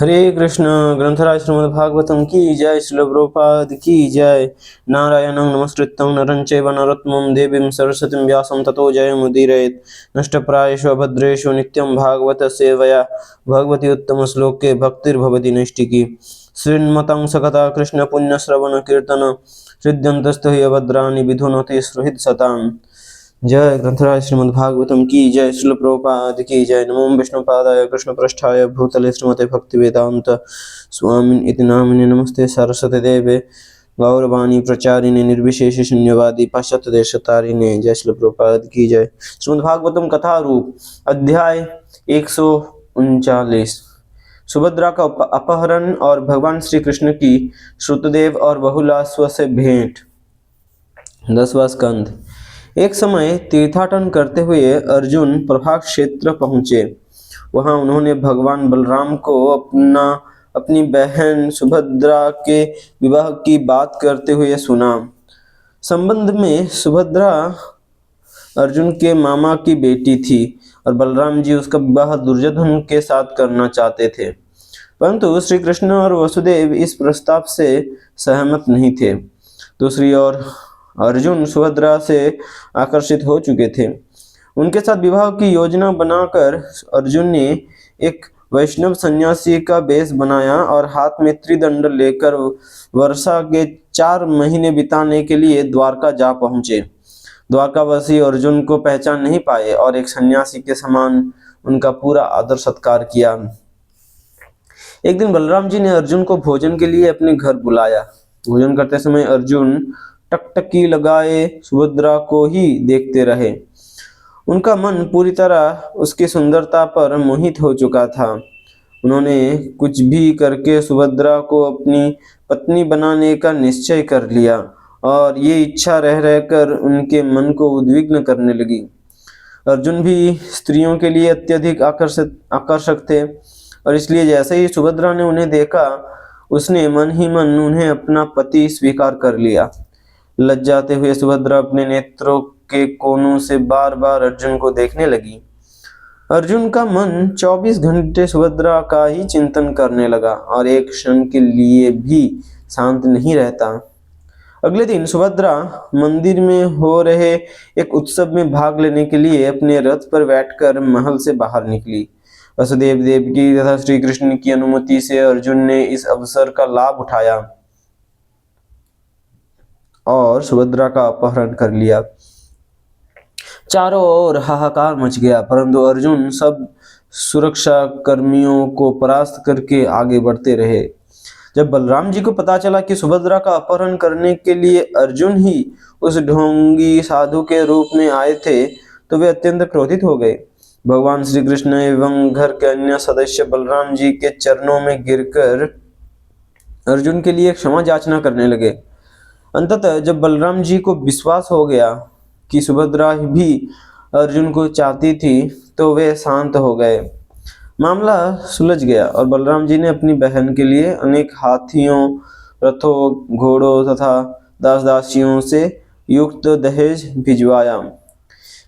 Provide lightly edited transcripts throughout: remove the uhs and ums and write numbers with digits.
हरे कृष्ण। ग्रंथराज श्रीमद् भागवतम की जय। श्रील प्रभुपाद की जय। नारायणं नमस्कृत्यं नरं चैव नरोत्तमं देवीं सरस्वतीं व्यासं ततो जयमुदीरयेत्। नष्टप्रायेषु अभद्रेषु नित्यं भागवत सेवया भगवती उत्तम श्लोके भक्तिर्भवति नैष्टिकी। श्रीन्मतं सकथा कृष्ण पुण्य श्रवण कीर्तन हृद्यन्तस्थो हि अभद्राणि विधुनोति सुहृद सताम्। जय ग्रंथराज श्रीमद् भागवतम की जय। श्रील प्रभुपाद की जय। नमो विष्णुपादाय कृष्णपृष्ठाय भूतले श्रीमते भक्तिवेदांत स्वामिन् इति नामिने। नमस्ते सरस्वती देवे गौरवाणी प्रचारिणे निर्विशेष शून्यवादी पाश्चात्य देशतारिणे। जय श्रील प्रभुपाद की जय। श्रीमद् भागवतम कथा रूप अध्याय 139। सुभद्रा का अपहरण और भगवान श्री कृष्ण की श्रुतदेव और बहुलाश्व से भेंट। 10वां स्कंद। एक समय तीर्थाटन करते हुए अर्जुन प्रभास क्षेत्र पहुँचे। वहां उन्होंने भगवान बलराम को अपनी बहन सुभद्रा के विवाह की बात करते हुए सुना। संबंध में सुभद्रा अर्जुन के मामा की बेटी थी और बलराम जी उसका विवाह दुर्योधन के साथ करना चाहते थे, परंतु श्री कृष्ण और वसुदेव इस प्रस्ताव से सहमत नहीं थे। दूसरी ओर अर्जुन सुभद्रा से आकर्षित हो चुके थे। उनके साथ विवाह की योजना बनाकर अर्जुन ने एक वैष्णव सन्यासी का वेश बनाया और हाथ में त्रिदंड लेकर वर्षा के 4 महीने बिताने के लिए द्वारका जा पहुंचे। द्वारकावासी अर्जुन को पहचान नहीं पाए और एक सन्यासी के समान उनका पूरा आदर सत्कार किया। एक दिन बलराम जी ने अर्जुन को भोजन के लिए अपने घर बुलाया। भोजन करते समय अर्जुन टकटकी लगाए सुभद्रा को ही देखते रहे। उनका मन पूरी तरह उसकी सुंदरता पर मोहित हो चुका था। उन्होंने कुछ भी करके सुभद्रा को अपनी पत्नी बनाने का निश्चय कर लिया और ये इच्छा रह रहकर उनके मन को उद्विग्न करने लगी। अर्जुन भी स्त्रियों के लिए अत्यधिक आकर्षक थे और इसलिए जैसे ही सुभद्रा ने उन्हें देखा, उसने मन ही मन उन्हें अपना पति स्वीकार कर लिया। लज्जाते हुए सुभद्रा अपने नेत्रों के कोनों से बार बार अर्जुन को देखने लगी। अर्जुन का मन 24 घंटे सुभद्रा का ही चिंतन करने लगा और एक क्षण के लिए भी शांत नहीं रहता। अगले दिन सुभद्रा मंदिर में हो रहे एक उत्सव में भाग लेने के लिए अपने रथ पर बैठकर महल से बाहर निकली। वसुदेव देवकी तथा श्री कृष्ण की अनुमति से अर्जुन ने इस अवसर का लाभ उठाया और सुभद्रा का अपहरण कर लिया। चारों ओर हाहाकार मच गया, परंतु अर्जुन सब सुरक्षा कर्मियों को परास्त करके आगे बढ़ते रहे। जब बलराम जी को पता चला कि सुभद्रा का अपहरण करने के लिए अर्जुन ही उस ढोंगी साधु के रूप में आए थे, तो वे अत्यंत क्रोधित हो गए। भगवान श्री कृष्ण एवं घर के अन्य सदस्य बलराम जी के चरणों में गिरकर अर्जुन के लिए क्षमा याचना करने लगे। अंततः जब बलराम जी को विश्वास हो गया कि सुभद्रा भी अर्जुन को चाहती थी, तो वे शांत हो गए। मामला सुलझ गया और बलराम जी ने अपनी बहन के लिए अनेक हाथियों, रथों, घोड़ों तथा दास दासियों से युक्त दहेज भिजवाया।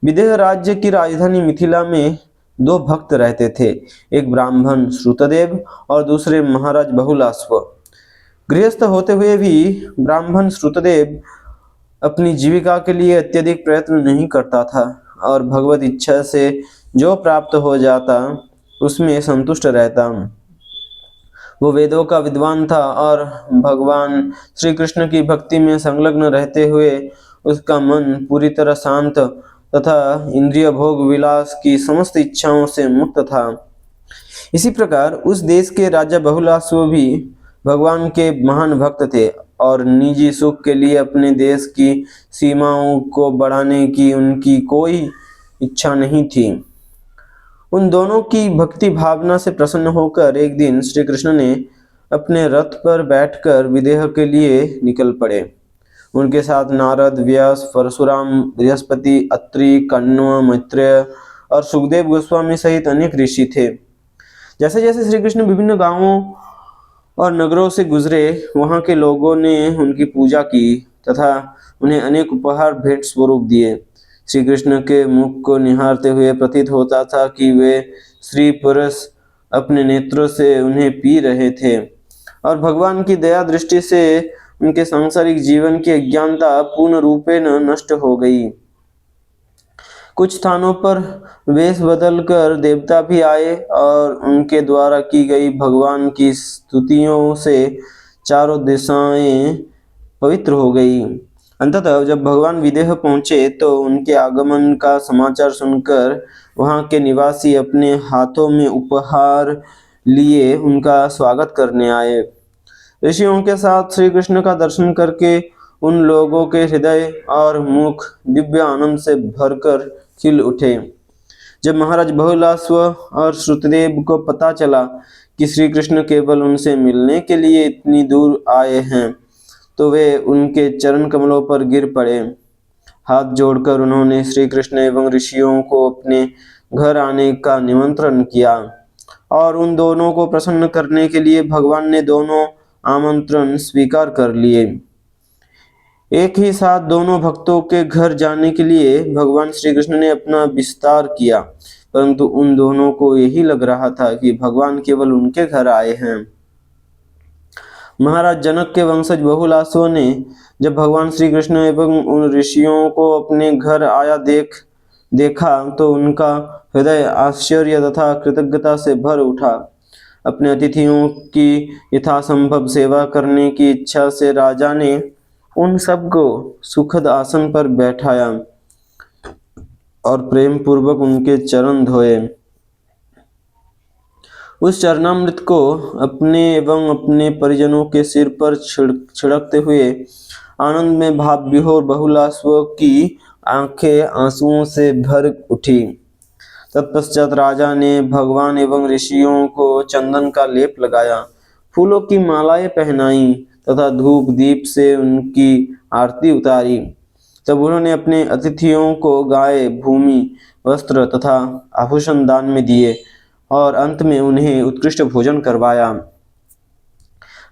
विदेह राज्य की राजधानी मिथिला में 2 भक्त रहते थे, एक ब्राह्मण श्रुतदेव और दूसरे महाराज बहुलाश्व। गृहस्थ होते हुए भी ब्राह्मण श्रुतदेव अपनी जीविका के लिए अत्यधिक प्रयत्न नहीं करता था और भगवत इच्छा से जो प्राप्त हो जाता उसमें संतुष्ट रहता। वो वेदों का विद्वान था और भगवान श्री कृष्ण की भक्ति में संलग्न रहते हुए उसका मन पूरी तरह शांत तथा इंद्रिय भोग विलास की समस्त इच्छाओं से मुक्त था। इसी प्रकार उस देश के राजा बहुलाश्व भी भगवान के महान भक्त थे और निजी सुख के लिए अपने देश की सीमाओं को बढ़ाने की उनकी कोई इच्छा नहीं थी। उन दोनों की भक्ति भावना से प्रसन्न होकर एक दिन श्री कृष्ण ने अपने रथ पर बैठकर विदेह के लिए निकल पड़े। उनके साथ नारद, व्यास, परशुराम, बृहस्पति, अत्रि, कण्व, मैत्रेय और सुखदेव गोस्वामी सहित अनेक ऋषि थे। जैसे जैसे श्री कृष्ण विभिन्न गांवों और नगरों से गुजरे, वहां के लोगों ने उनकी पूजा की तथा उन्हें अनेक उपहार भेंट स्वरूप दिए। श्री कृष्ण के मुख को निहारते हुए प्रतीत होता था कि वे स्त्री पुरुष अपने नेत्रों से उन्हें पी रहे थे और भगवान की दया दृष्टि से उनके सांसारिक जीवन की अज्ञानता पूर्ण रूपेण नष्ट हो गई। कुछ स्थानों पर वेश बदलकर देवता भी आए और उनके द्वारा की गई भगवान की स्तुतियों से चारों दिशाएं पवित्र हो गई। अंततः जब भगवान विदेह पहुंचे तो उनके आगमन का समाचार सुनकर वहां के निवासी अपने हाथों में उपहार लिए उनका स्वागत करने आए। ऋषियों के साथ श्री कृष्ण का दर्शन करके उन लोगों के हृदय और मुख दिव्य आनंद से भरकर खिल उठे। जब महाराज बहुलास्व और श्रुतदेव को पता चला कि श्री कृष्ण केवल उनसे मिलने के लिए इतनी दूर आए हैं, तो वे उनके चरण कमलों पर गिर पड़े। हाथ जोड़कर उन्होंने श्री कृष्ण एवं ऋषियों को अपने घर आने का निमंत्रण किया और उन दोनों को प्रसन्न करने के लिए भगवान ने दोनों आमंत्रण स्वीकार कर लिए। एक ही साथ दोनों भक्तों के घर जाने के लिए भगवान श्री कृष्ण ने अपना विस्तार किया, परंतु उन दोनों को यही लग रहा था कि भगवान केवल उनके घर आए हैं। महाराज जनक के वंशज बहुलास्व ने जब भगवान श्री कृष्ण एवं उन ऋषियों को अपने घर आया देखा तो उनका हृदय आश्चर्य तथा कृतज्ञता से भर उठा। अपने अतिथियों की यथासंभव सेवा करने की इच्छा से राजा ने उन सबको सुखद आसन पर बैठाया और प्रेम पूर्वक उनके चरण धोए। उस चरणामृत को अपने एवं अपने परिजनों के सिर पर छिड़कते हुए आनंद में भाव विभोर बहुलास्व की आंखें आंसुओं से भर उठी। तत्पश्चात राजा ने भगवान एवं ऋषियों को चंदन का लेप लगाया, फूलों की मालाएं पहनाई तथा धूप दीप से उनकी आरती उतारी। तब उन्होंने अपने अतिथियों को गाय, भूमि, वस्त्र तथा आभूषण दान में दिए और अंत में उन्हें उत्कृष्ट भोजन करवाया।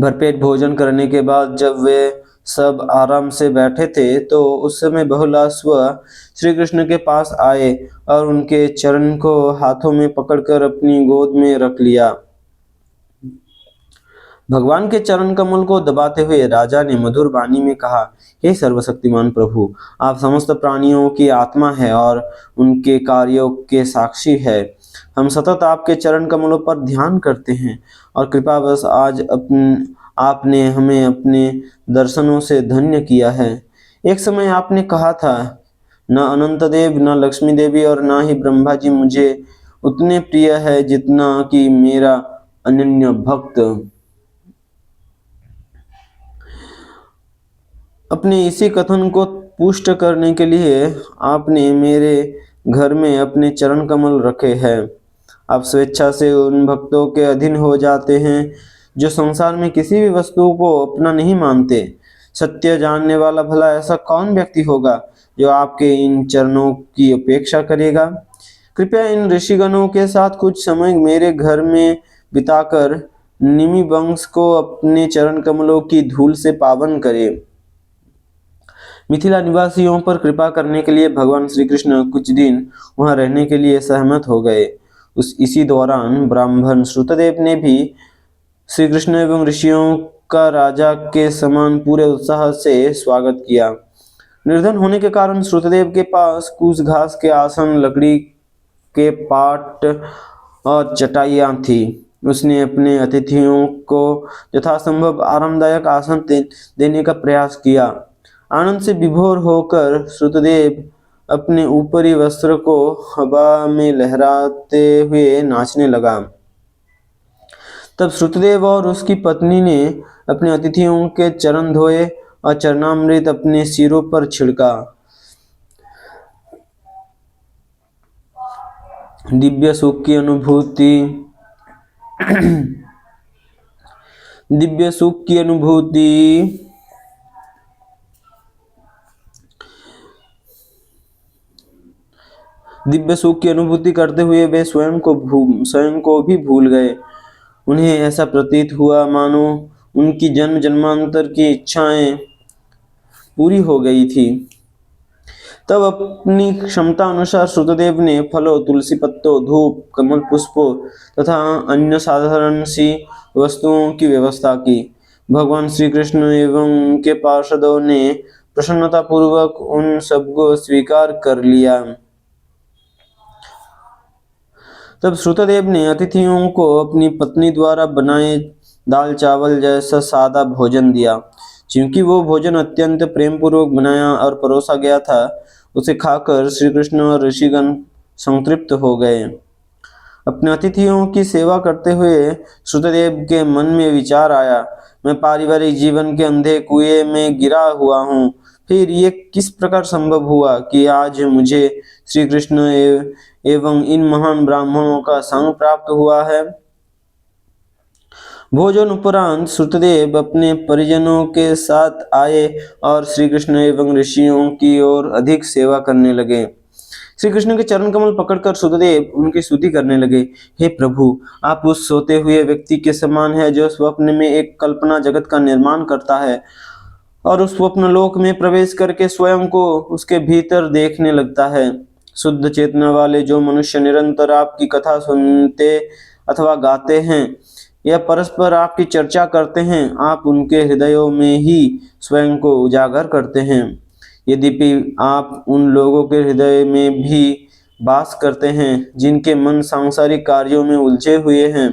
भरपेट भोजन करने के बाद जब वे सब आराम से बैठे थे तो उस समय बहुलास्व श्री कृष्ण के पास आए और उनके चरण को हाथों में पकड़कर अपनी गोद में रख लिया। भगवान के चरण कमल को दबाते हुए राजा ने मधुर वाणी में कहा, हे सर्वशक्तिमान प्रभु, आप समस्त प्राणियों की आत्मा है और उनके कार्यों के साक्षी है। हम सतत आपके चरण कमलों पर ध्यान करते हैं और कृपावश आज आपने हमें अपने दर्शनों से धन्य किया है। एक समय आपने कहा था, न अनंत देव, न लक्ष्मी देवी और न ही ब्रह्मा जी मुझे उतने प्रिय है जितना कि मेरा अनन्य भक्त। अपने इसी कथन को पुष्ट करने के लिए आपने मेरे घर में अपने चरण कमल रखे हैं। आप स्वेच्छा से उन भक्तों के अधीन हो जाते हैं जो संसार में किसी भी वस्तु को अपना नहीं मानते। सत्य जानने वाला भला ऐसा कौन व्यक्ति होगा जो आपके इन चरणों की उपेक्षा करेगा। कृपया इन ऋषिगणों के साथ कुछ समय मेरे घर में बिताकर निमि वंश को अपने चरण कमलों की धूल से पावन करें। मिथिला निवासियों पर कृपा करने के लिए भगवान श्री कृष्ण कुछ दिन वहां रहने के लिए सहमत हो गए। इसी दौरान ब्राह्मण श्रुतदेव ने भी श्री कृष्ण एवं ऋषियों का राजा के समान पूरे उत्साह से स्वागत किया। निर्धन होने के कारण श्रुतदेव के पास कुछ घास के आसन, लकड़ी के पाट और चटाइयाँ थी। उसने अपने अतिथियों को यथासंभव आरामदायक आसन देने का प्रयास किया। आनंद से विभोर होकर श्रुतदेव अपने ऊपरी वस्त्र को हवा में लहराते हुए नाचने लगा। तब श्रुतदेव और उसकी पत्नी ने अपने अतिथियों के चरण धोए और चरणामृत अपने सिरों पर छिड़का। दिव्य सुख की अनुभूति दिव्य सुख की अनुभूति दिव्य सुख की अनुभूति करते हुए वे स्वयं को भी भूल गए। उन्हें ऐसा प्रतीत हुआ मानो उनकी जन्म जन्मांतर की इच्छाएं पूरी हो गई थी। तब अपनी क्षमता अनुसार श्रुतदेव ने फलों, तुलसी पत्तों, धूप, कमल पुष्पों तथा अन्य साधारण सी वस्तुओं की व्यवस्था की। भगवान श्री कृष्ण एवं उनके पार्षदों ने प्रसन्नता पूर्वक उन सबको स्वीकार कर लिया। तब श्रुतदेव ने अतिथियों को अपनी पत्नी द्वारा बनाए दाल चावल जैसा सादा भोजन दिया। क्योंकि वो भोजन अत्यंत प्रेम पूर्वक बनाया और परोसा गया था, उसे खाकर श्री कृष्ण और ऋषिगण संतृप्त हो गए। अपने अतिथियों की सेवा करते हुए श्रुतदेव के मन में विचार आया, मैं पारिवारिक जीवन के अंधे कुएं में गिरा हुआ हूँ। फिर ये किस प्रकार संभव हुआ कि आज मुझे श्री कृष्ण एवं इन महान ब्राह्मणों का संग प्राप्त हुआ है। भोजन उपरांत श्रुतदेव अपने परिजनों के साथ आए और श्री कृष्ण एवं ऋषियों की ओर अधिक सेवा करने लगे। श्री कृष्ण के चरण कमल पकड़कर श्रुतदेव उनकी स्तुति करने लगे। हे प्रभु, आप उस सोते हुए व्यक्ति के समान है जो स्वप्न में एक कल्पना जगत का निर्माण करता है और उस स्वप्न लोक में प्रवेश करके स्वयं को उसके भीतर देखने लगता है। शुद्ध चेतना वाले जो मनुष्य निरंतर आपकी कथा सुनते अथवा गाते हैं या परस्पर आपकी चर्चा करते हैं, आप उनके हृदयों में ही स्वयं को उजागर करते हैं। यद्यपि आप उन लोगों के हृदय में भी वास करते हैं जिनके मन सांसारिक कार्यों में उलझे हुए हैं,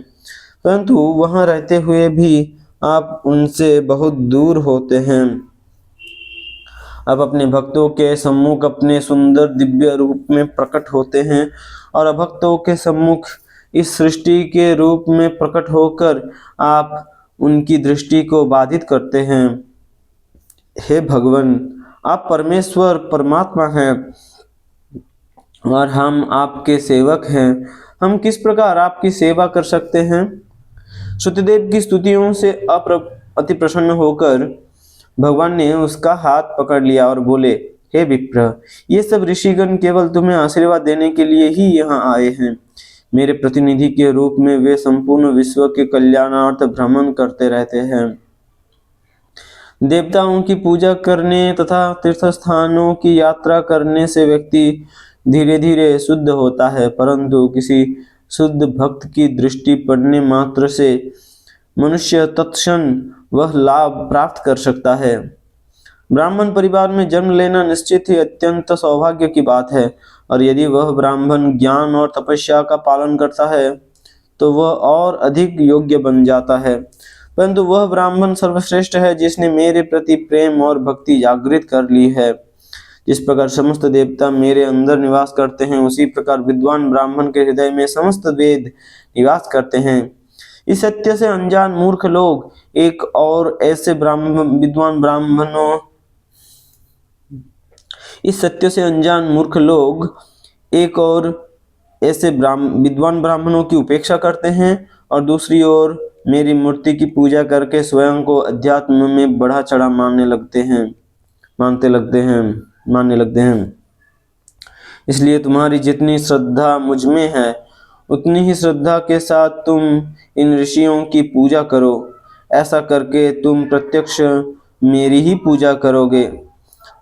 परंतु वहां रहते हुए भी आप उनसे बहुत दूर होते हैं। आप अपने भक्तों के सम्मुख अपने सुंदर दिव्य रूप में प्रकट होते हैं और अभक्तों के सम्मुख इस सृष्टि के रूप में प्रकट होकर आप उनकी दृष्टि को बाधित करते हैं। हे भगवान, आप परमेश्वर परमात्मा हैं और हम आपके सेवक हैं। हम किस प्रकार आपकी सेवा कर सकते हैं? श्रुतदेव की स्तुतियों से अति प्रसन्न होकर भगवान ने उसका हाथ पकड़ लिया और बोले, हे विप्र, ये सब ऋषिगण केवल तुम्हें आशीर्वाद देने के लिए ही यहाँ आए हैं। मेरे प्रतिनिधि के रूप में वे संपूर्ण विश्व के कल्याणार्थ भ्रमण करते रहते हैं। देवताओं की पूजा करने तथा तीर्थ स्थानों की यात्रा करने से व्यक्ति धीरे धीरे शुद्ध होता है, परंतु किसी शुद्ध भक्त की दृष्टि पड़ने मात्र से मनुष्य तत्क्षण वह लाभ प्राप्त कर सकता है। ब्राह्मण परिवार में जन्म लेना निश्चित ही अत्यंत सौभाग्य की बात है, और यदि वह ब्राह्मण ज्ञान और तपस्या का पालन करता है तो वह और अधिक योग्य बन जाता है। परंतु वह ब्राह्मण सर्वश्रेष्ठ है जिसने मेरे प्रति प्रेम और भक्ति जागृत कर ली है। जिस प्रकार समस्त देवता मेरे अंदर निवास करते हैं, उसी प्रकार विद्वान ब्राह्मण के हृदय में समस्त वेद निवास करते हैं। इस सत्य से अनजान मूर्ख लोग एक और ऐसे विद्वान ब्राह्मणों इस सत्य से अनजान मूर्ख लोग एक और ऐसे विद्वान ब्राह्मणों की उपेक्षा करते हैं और दूसरी ओर मेरी मूर्ति की पूजा करके स्वयं को अध्यात्म में बढ़ा चढ़ा मानने लगते हैं। इसलिए तुम्हारी जितनी श्रद्धा मुझ में है, उतनी ही श्रद्धा के साथ तुम इन ऋषियों की पूजा करो। ऐसा करके तुम प्रत्यक्ष मेरी ही पूजा करोगे।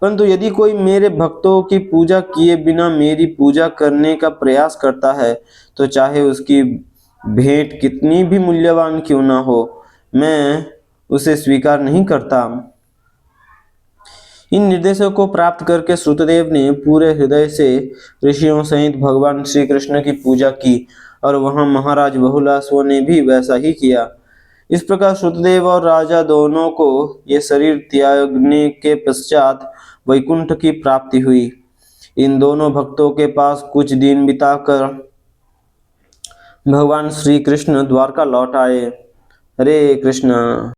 परंतु यदि कोई मेरे भक्तों की पूजा किए बिना मेरी पूजा करने का प्रयास करता है, तो चाहे उसकी भेंट कितनी भी मूल्यवान क्यों ना हो, मैं उसे स्वीकार नहीं करता। इन निर्देशों को प्राप्त करके श्रुतदेव ने पूरे हृदय से ऋषियों सहित भगवान श्री कृष्ण की पूजा की और वहां महाराज बहुलास्व ने भी वैसा ही किया। इस प्रकार श्रुतदेव और राजा दोनों को ये शरीर त्यागने के पश्चात वैकुंठ की प्राप्ति हुई। इन दोनों भक्तों के पास कुछ दिन बिताकर भगवान श्री कृष्ण द्वारका लौट आए। हरे कृष्ण।